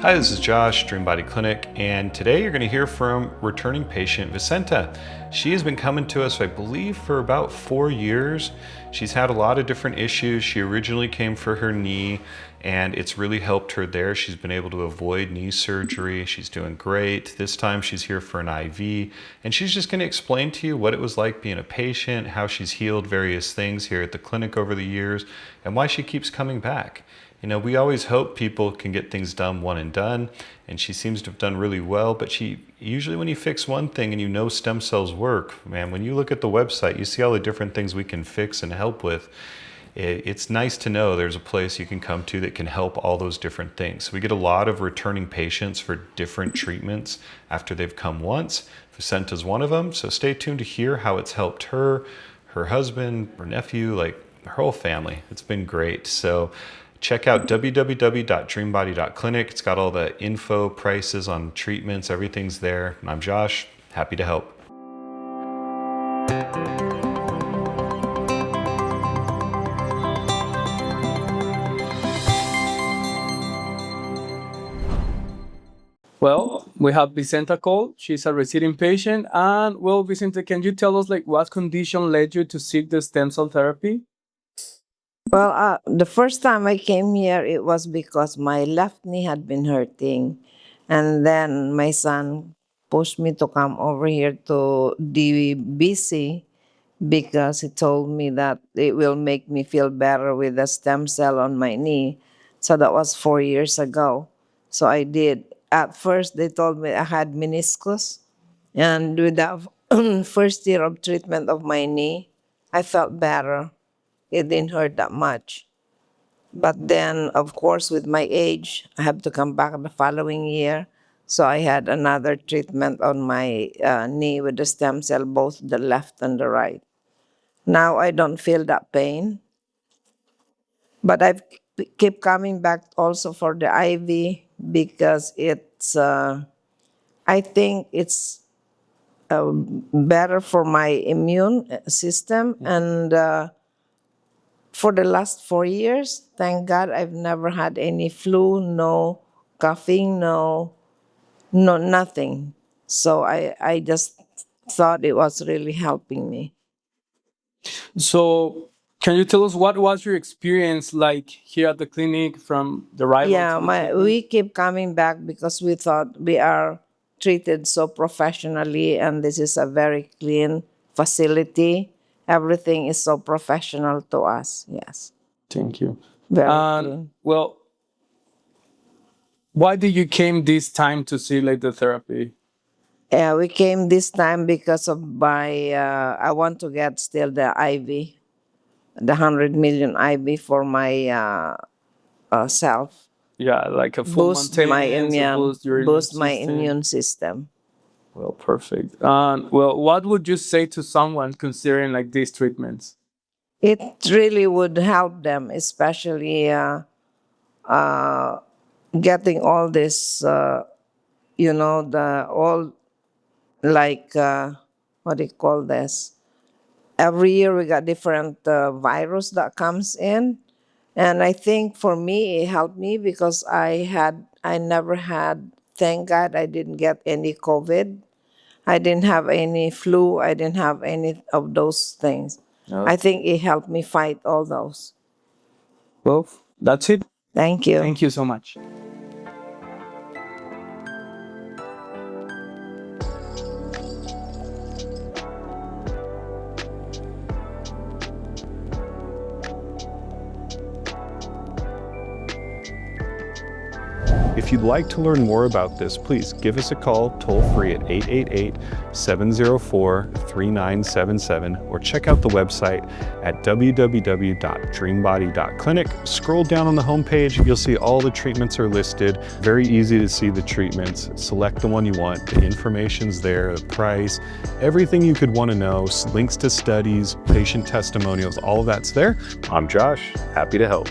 Hi, this is Josh, Dream Body Clinic, and today you're going to hear from returning patient Vicenta. She has been coming to us, I believe, for about 4 years. She's had a lot of different issues. She originally came for her knee, and it's really helped her there. She's been able to avoid knee surgery. She's doing great. This time she's here for an IV, and she's just going to explain to you what it was like being a patient, how she's healed various things here at the clinic over the years, and why she keeps coming back. You know, we always hope people can get things done one and done, and she seems to have done really well, but she usually, when you fix one thing and you know stem cells work, man, when you look at the website, you see all the different things we can fix and help with. It's nice to know there's a place you can come to that can help all those different things. We get a lot of returning patients for different treatments after they've come once. Vicenta's one of them, so stay tuned to hear how it's helped her, her husband, her nephew, like her whole family. It's been great. So check out www.dreambody.clinic. It's got all the info, prices on treatments, everything's there. And I'm Josh, happy to help. Well, we have Vicenta Cole. She's a receiving patient. And well, Vicenta, can you tell us what condition led you to seek the stem cell therapy? Well, the first time I came here, it was because my left knee had been hurting. And then my son pushed me to come over here to DBC because he told me that it will make me feel better with the stem cell on my knee. So that was 4 years ago. So I did. At first, they told me I had meniscus. And with the first year of treatment of my knee, I felt better. It didn't hurt that much. But then, of course, with my age, I have to come back the following year. So I had another treatment on my knee with the stem cell, both the left and the right. Now I don't feel that pain. But I keep coming back also for the IV because I think it's better for my immune system. And for the last 4 years, thank God, I've never had any flu, no coughing, no nothing. So I just thought it was really helping me. So, can you tell us what was your experience like here at the clinic from the arrival? Yeah, to the treatment? we keep coming back because we thought we are treated so professionally, and this is a very clean facility. Everything is so professional to us. Yes, Thank you. very clean. Well, why did you came this time to see the therapy? We came this time because of my. I want to get still the IV, the 100 million IV for my self. Yeah, like a full Boost my maintenance, immune, boost your my system. immune system. Well, perfect. Well, what would you say to someone considering these treatments? It really would help them, especially getting all this, what do you call this? Every year we got different virus that comes in. And I think for me, it helped me because I never had, thank God I didn't get any COVID. I didn't have any flu. I didn't have any of those things. Oh. I think it helped me fight all those. Well, that's it. Thank you. Thank you so much. If you'd like to learn more about this, please give us a call toll-free at 888-704-3977 or check out the website at www.dreambody.clinic. Scroll down on the homepage, you'll see all the treatments are listed. Very easy to see the treatments. Select the one you want. The information's there, the price, everything you could want to know, links to studies, patient testimonials, all of that's there. I'm Josh, happy to help.